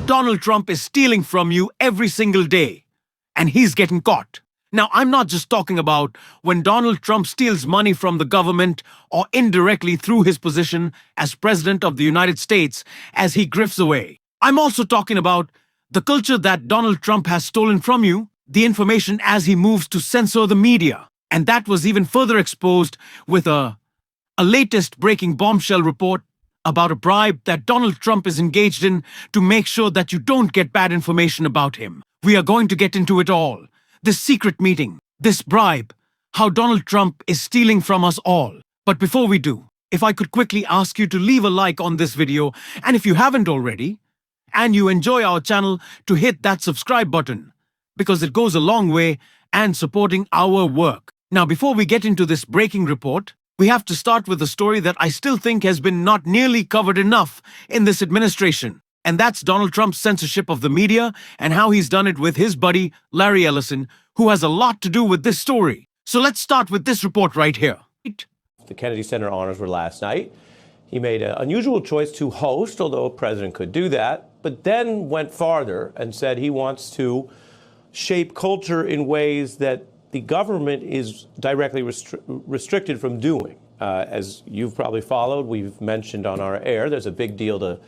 Donald Trump is stealing from you every single day, and he's getting caught. Now, I'm not just talking about when Donald Trump steals money from the government or indirectly through his position as President of the United States as he grifts away. I'm also talking about the culture that Donald Trump has stolen from you, the information as he moves to censor the media. And that was even further exposed with a latest breaking bombshell report about a bribe that Donald Trump is engaged in to make sure that you don't get bad information about him. We are going to get into it all. This secret meeting, this bribe, how Donald Trump is stealing from us all. But before we do, if I could quickly ask you to leave a like on this video, and if you haven't already, and you enjoy our channel, to hit that subscribe button, because it goes a long way and supporting our work. Now, before we get into this breaking report, we have to start with a story that I still think has been not nearly covered enough in this administration. And that's Donald Trump's censorship of the media and how he's done it with his buddy, Larry Ellison, who has a lot to do with this story. So let's start with this report right here. The Kennedy Center honors were last night. He made an unusual choice to host, although a president could do that, but then went farther and said he wants to shape culture in ways that the government is directly restricted from doing. As you've probably followed, we've mentioned on our air, there's a big deal to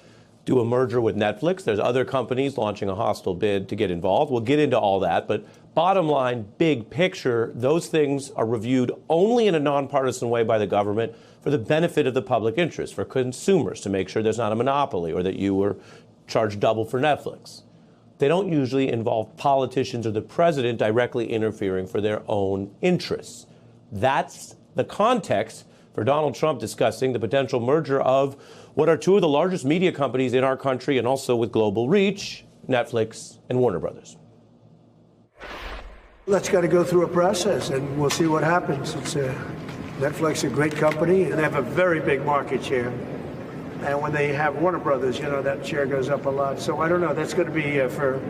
do a merger with Netflix. There's other companies launching a hostile bid to get involved. We'll get into all that, but bottom line, big picture, those things are reviewed only in a nonpartisan way by the government for the benefit of the public interest, for consumers, to make sure there's not a monopoly or that you were charged double for Netflix. They don't usually involve politicians or the president directly interfering for their own interests. That's the context for Donald Trump discussing the potential merger of what are two of the largest media companies in our country and also with global reach, Netflix and Warner Brothers. That's got to go through a process, and we'll see what happens. Netflix is a great company, and they have a very big market share. And when they have Warner Brothers, that share goes up a lot. So I don't know. That's going to be for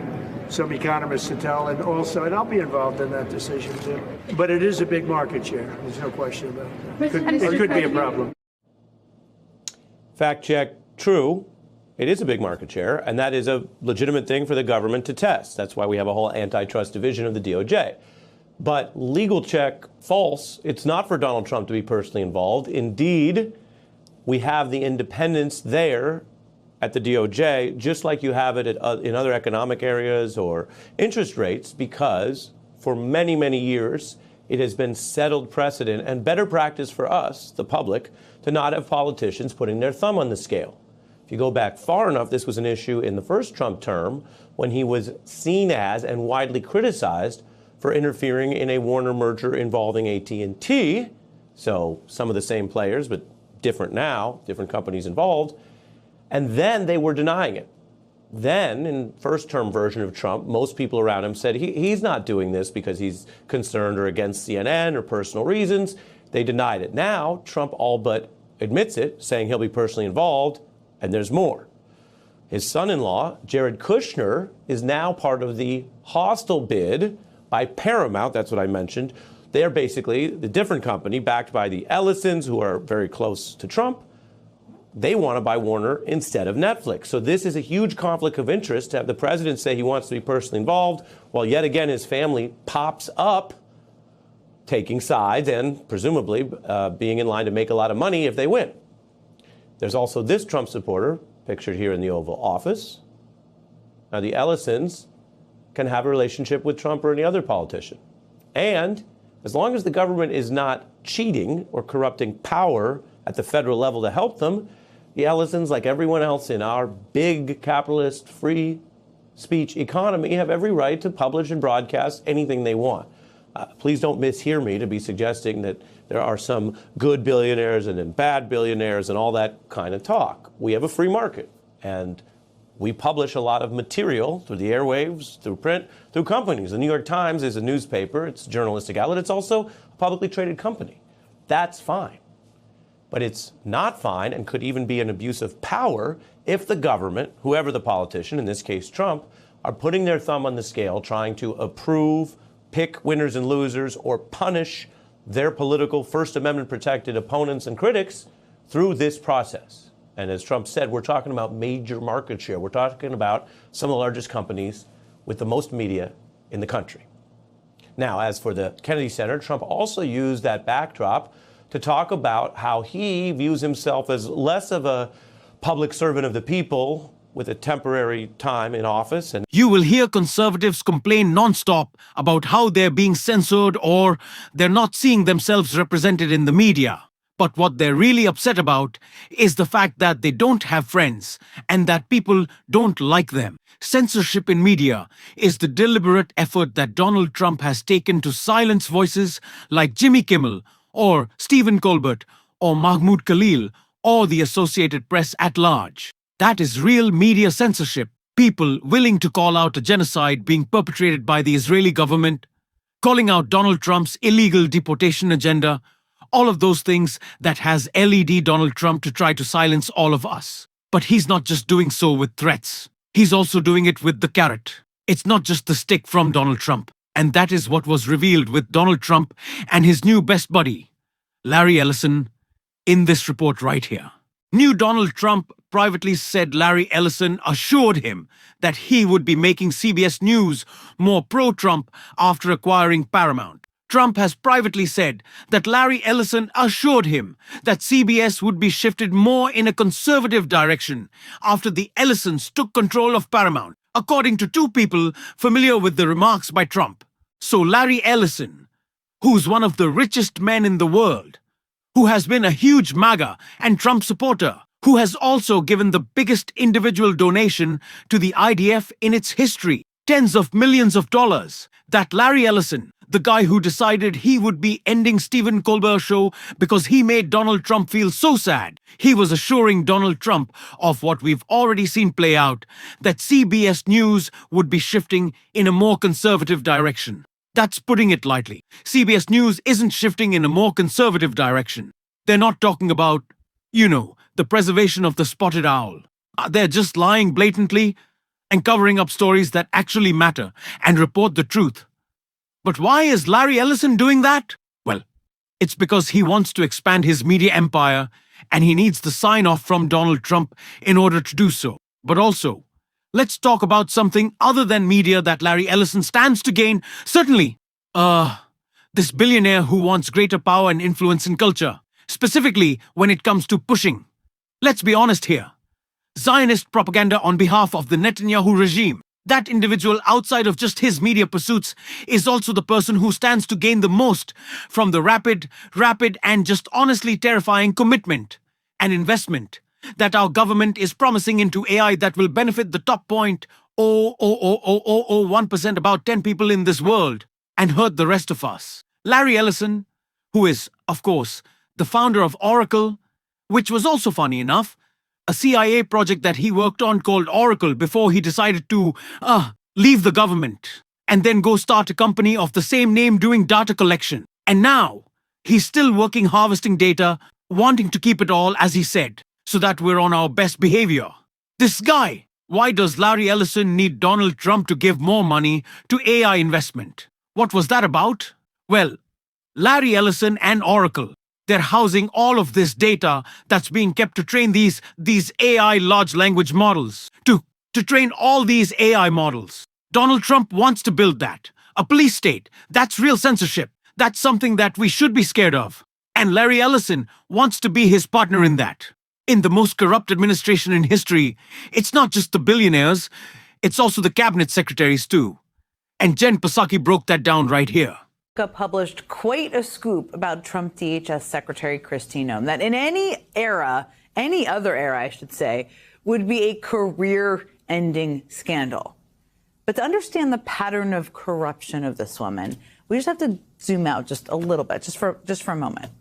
some economists to tell. And also, and I'll be involved in that decision too. But it is a big market share. There's no question about that. It could be a problem. Fact check, true. It is a big market share, and that is a legitimate thing for the government to test. That's why we have a whole antitrust division of the DOJ. But legal check, false. It's not for Donald Trump to be personally involved. Indeed, we have the independence there at the DOJ, just like you have it in other economic areas or interest rates, because for many, many years, it has been settled precedent and better practice for us, the public, to not have politicians putting their thumb on the scale. If you go back far enough, this was an issue in the first Trump term when he was seen as and widely criticized for interfering in a Warner merger involving AT&T. So some of the same players, but different now, different companies involved, and then they were denying it. Then, in first-term version of Trump, most people around him said he's not doing this because he's concerned or against CNN or personal reasons. They denied it. Now, Trump all but admits it, saying he'll be personally involved, and there's more. His son-in-law, Jared Kushner, is now part of the hostile bid by Paramount, that's what I mentioned. They're basically the different company backed by the Ellisons, who are very close to Trump. They want to buy Warner instead of Netflix. So this is a huge conflict of interest to have the president say he wants to be personally involved, while yet again his family pops up taking sides and presumably being in line to make a lot of money if they win. There's also this Trump supporter pictured here in the Oval Office. Now, the Ellisons can have a relationship with Trump or any other politician. And as long as the government is not cheating or corrupting power at the federal level to help them, the Ellisons, like everyone else in our big capitalist free speech economy, have every right to publish and broadcast anything they want. Please don't mishear me to be suggesting that there are some good billionaires and then bad billionaires and all that kind of talk. We have a free market, and we publish a lot of material through the airwaves, through print, through companies. The New York Times is a newspaper. It's a journalistic outlet. It's also a publicly traded company. That's fine. But it's not fine and could even be an abuse of power if the government, whoever the politician, in this case Trump, are putting their thumb on the scale, trying to approve, pick winners and losers, or punish their political First Amendment protected opponents and critics through this process. And as Trump said, we're talking about major market share. We're talking about some of the largest companies with the most media in the country. Now, as for the Kennedy Center, Trump also used that backdrop to talk about how he views himself as less of a public servant of the people with a temporary time in office. And You will hear conservatives complain nonstop about how they're being censored or they're not seeing themselves represented in the media. But what they're really upset about is the fact that they don't have friends and that people don't like them. Censorship in media is the deliberate effort that Donald Trump has taken to silence voices like Jimmy Kimmel or Stephen Colbert or Mahmoud Khalil or the Associated Press at large. That is real media censorship. People willing to call out a genocide being perpetrated by the Israeli government, calling out Donald Trump's illegal deportation agenda, all of those things that has led Donald Trump to try to silence all of us. But he's not just doing so with threats. He's also doing it with the carrot. It's not just the stick from Donald Trump. And that is what was revealed with Donald Trump and his new best buddy, Larry Ellison, in this report right here. New Donald Trump privately said Larry Ellison assured him that he would be making CBS News more pro-Trump after acquiring Paramount. Trump has privately said that Larry Ellison assured him that CBS would be shifted more in a conservative direction after the Ellisons took control of Paramount, according to two people familiar with the remarks by Trump. So Larry Ellison, who's one of the richest men in the world, who has been a huge MAGA and Trump supporter, who has also given the biggest individual donation to the IDF in its history, tens of millions of dollars, that Larry Ellison, the guy who decided he would be ending Stephen Colbert's show because he made Donald Trump feel so sad, he was assuring Donald Trump of what we've already seen play out, that CBS News would be shifting in a more conservative direction. That's putting it lightly. CBS News isn't shifting in a more conservative direction. They're not talking about, the preservation of the spotted owl. They're just lying blatantly and covering up stories that actually matter and report the truth. But why is Larry Ellison doing that? Well, it's because he wants to expand his media empire and he needs the sign-off from Donald Trump in order to do so. But also, let's talk about something other than media that Larry Ellison stands to gain. Certainly, this billionaire who wants greater power and influence in culture, specifically when it comes to pushing, let's be honest here, Zionist propaganda on behalf of the Netanyahu regime. That individual outside of just his media pursuits is also the person who stands to gain the most from the rapid and just honestly terrifying commitment and investment that our government is promising into AI that will benefit the top 0.00001%, about 10 people in this world, and hurt the rest of us. Larry Ellison, who is, of course, the founder of Oracle, which was also, funny enough, a CIA project that he worked on called Oracle before he decided to leave the government and then go start a company of the same name doing data collection. And now he's still working harvesting data, wanting to keep it all, as he said, so that we're on our best behavior. This guy, why does Larry Ellison need Donald Trump to give more money to AI investment? What was that about? Well, Larry Ellison and Oracle, they're housing all of this data that's being kept to train these AI large language models, to train all these AI models. Donald Trump wants to build that. A police state. That's real censorship. That's something that we should be scared of. And Larry Ellison wants to be his partner in that. In the most corrupt administration in history, it's not just the billionaires, it's also the cabinet secretaries too. And Jen Psaki broke that down right here. Published quite a scoop about Trump DHS Secretary Kristi Noem that in any other era, I should say, would be a career-ending scandal. But to understand the pattern of corruption of this woman, we just have to zoom out just a little bit, just for a moment.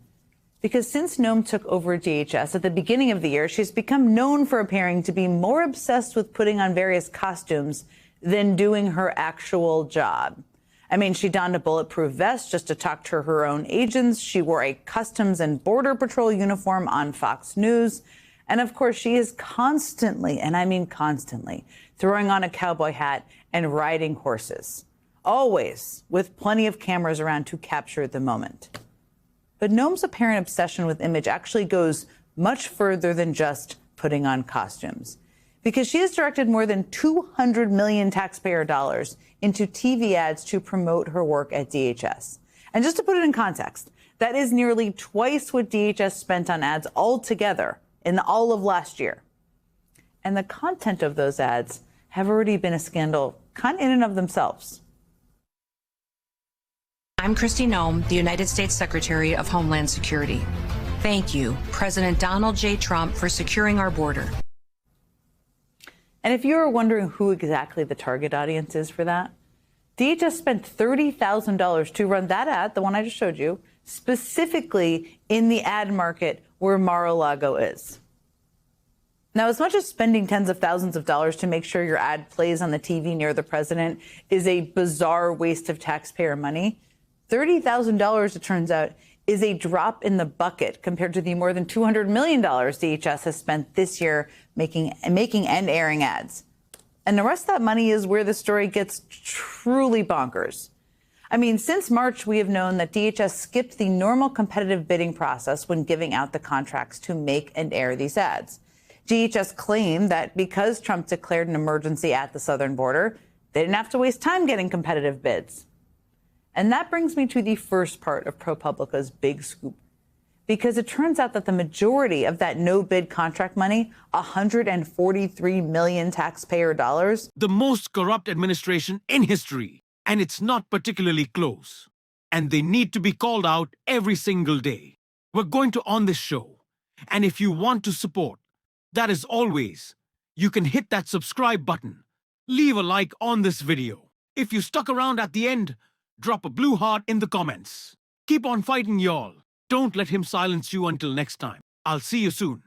Because since Noem took over DHS at the beginning of the year, she's become known for appearing to be more obsessed with putting on various costumes than doing her actual job. I mean, she donned a bulletproof vest just to talk to her own agents. She wore a Customs and Border Patrol uniform on Fox News. And of course, she is constantly, and I mean constantly, throwing on a cowboy hat and riding horses, always with plenty of cameras around to capture the moment. But Noem's apparent obsession with image actually goes much further than just putting on costumes. Because she has directed more than 200 million taxpayer dollars into TV ads to promote her work at DHS. And just to put it in context, that is nearly twice what DHS spent on ads altogether in all of last year. And the content of those ads have already been a scandal kind of in and of themselves. I'm Kristi Noem, the United States Secretary of Homeland Security. Thank you, President Donald J. Trump, for securing our border. And if you were wondering who exactly the target audience is for that, DHS spent $30,000 to run that ad, the one I just showed you, specifically in the ad market where Mar-a-Lago is. Now, as much as spending tens of thousands of dollars to make sure your ad plays on the TV near the president is a bizarre waste of taxpayer money, $30,000, it turns out, is a drop in the bucket compared to the more than $200 million DHS has spent this year making and airing ads. And the rest of that money is where the story gets truly bonkers. I mean, since March, we have known that DHS skipped the normal competitive bidding process when giving out the contracts to make and air these ads. DHS claimed that because Trump declared an emergency at the southern border, they didn't have to waste time getting competitive bids. And that brings me to the first part of ProPublica's big scoop, because it turns out that the majority of that no-bid contract money, $143 million taxpayer dollars, The most corrupt administration in history, and it's not particularly close. And they need to be called out every single day. We're going to on this show. And if you want to support, that is always, you can hit that subscribe button. Leave a like on this video. If you stuck around at the end, drop a blue heart in the comments. Keep on fighting, y'all. Don't let him silence you until next time. I'll see you soon.